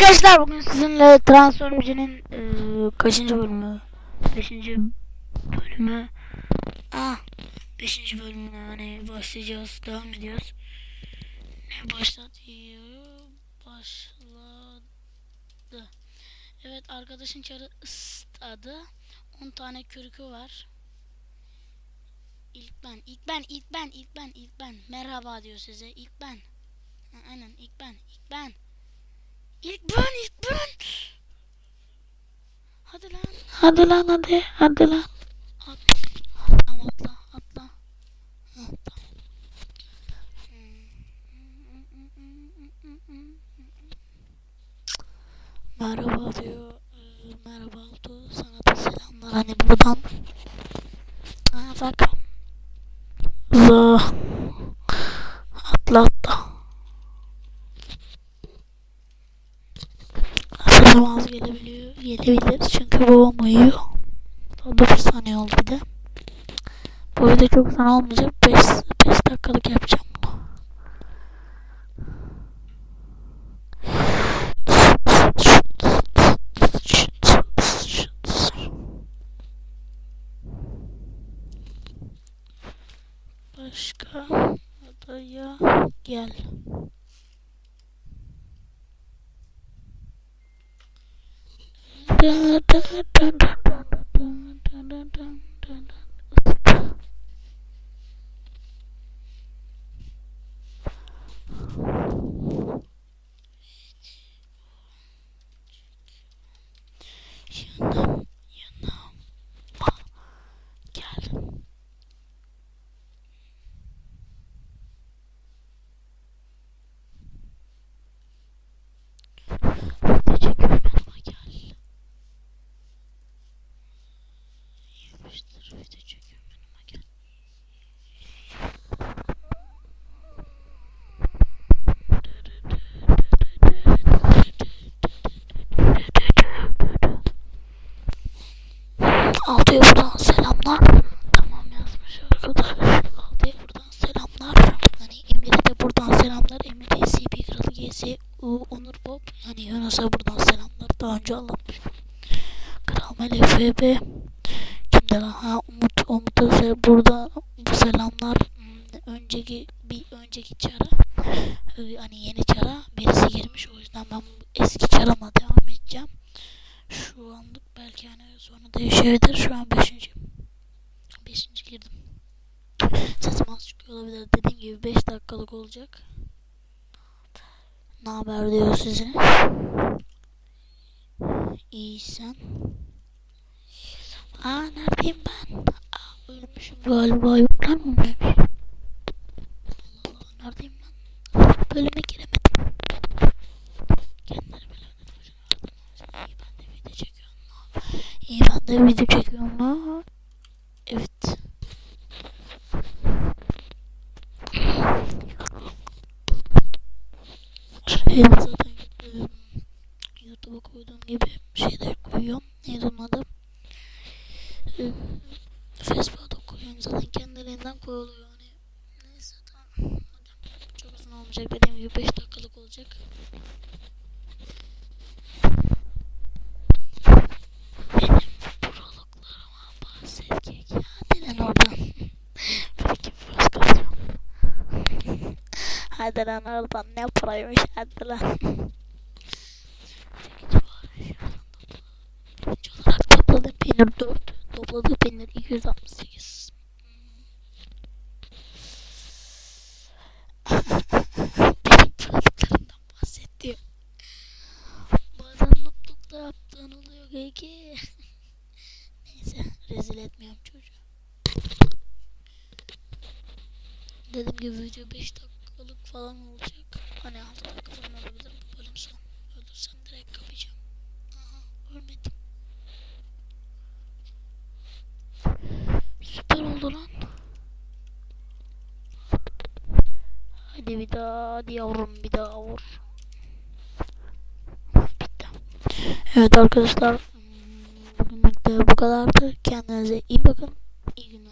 Arkadaşlar bugün sizinle Transformcı'nın kaçıncı bölümü? Beşinci bölümü. Beşinci bölümüne hani başlayacağız. Devam ediyoruz. Ne başlatıyor? Başladı. Evet, arkadaşın çarı adı. 10 tane kürkü var. İlk ben. Merhaba diyor size. İlk ben. Aynen ilk ben. İlk ben. Hadi lan. Hadi lan. Atla. Tamam, atla. Tamam. Merhaba diyor. Merhaba oldu. Sana da selamlar. Hani buradan. Bak. Atla. Sesim az gelebilir çünkü babam uyuyor. Daha 9 saniye oldu bir de. Bu arada çok uzun olmayacak. 5 dakikalık yapacağım bunu. Başka adaya gel. Yanıma gel. Teşekkür yanıma gel. Yapıştır video çekiyorum yanıma gel. Altıya buradan selamlar. Tamam yazmış arkadaşlar. Altıya buradan selamlar. Hani Emir'e de buradan selamlar. Emir'e SCP Kralı GS Onur Bob. Yani Yunus'a buradan selamlar. Daha önce anlatmıştım. Kral Melek FB. Kimde lan? Umut'a burada bu selamlar. Önceki çara, hani yeni çara birisi girmiş, o yüzden ben eski çarama devam edeceğim. Şu anlık belki hani sonra değişebilir. Şu an 5. girdim. Sesim az çıkıyor olabilir. Dediğim gibi 5 dakikalık olacak. Ne haber diyor size. İyi sen. Neredeyim ben? Ölmüşüm galiba. Yok lan, ölmemiş. Allah, neredeyim lan? Bölüme giremedim. Kendileri bölümden İyi ben de video çekiyorum lan. Evet. Zaten YouTube'a koyduğum gibi şeyler koyuyorum. Neydi onun adı? Facebook'a koyuyorum. Zaten kendilerinden koyuluyor. Hani neyse, tamam. Hadi. Çok uzun olmayacak. Dediğim gibi 5 dakikalık olacak. Benim prologlarıma bahsedecek. Hadi lan oradan. Peki biraz kalıyorum. Hadi lan oradan, ne paraymış, hadi lan. Çekici olarak topladığı peynir 4. Topladığı peynir 268. Benim prologlarımdan bahsetti. Bazen mutlulukla yaptığın oluyor peki. Neyse, rezil etmiyorum çocuğu. Dediğim gibi video 5 dakikalık falan olacak. Hani 6 dakika falan olabilir bu bölüm son. Ölürsem direkt kapayacağım. Ölmedim. Süper oldu lan. Hadi bir daha, hadi yavrum, bir daha vur. Bitti. Evet arkadaşlar, bugünlük de bu kadardı. Kendinize iyi bakın. İyi günler.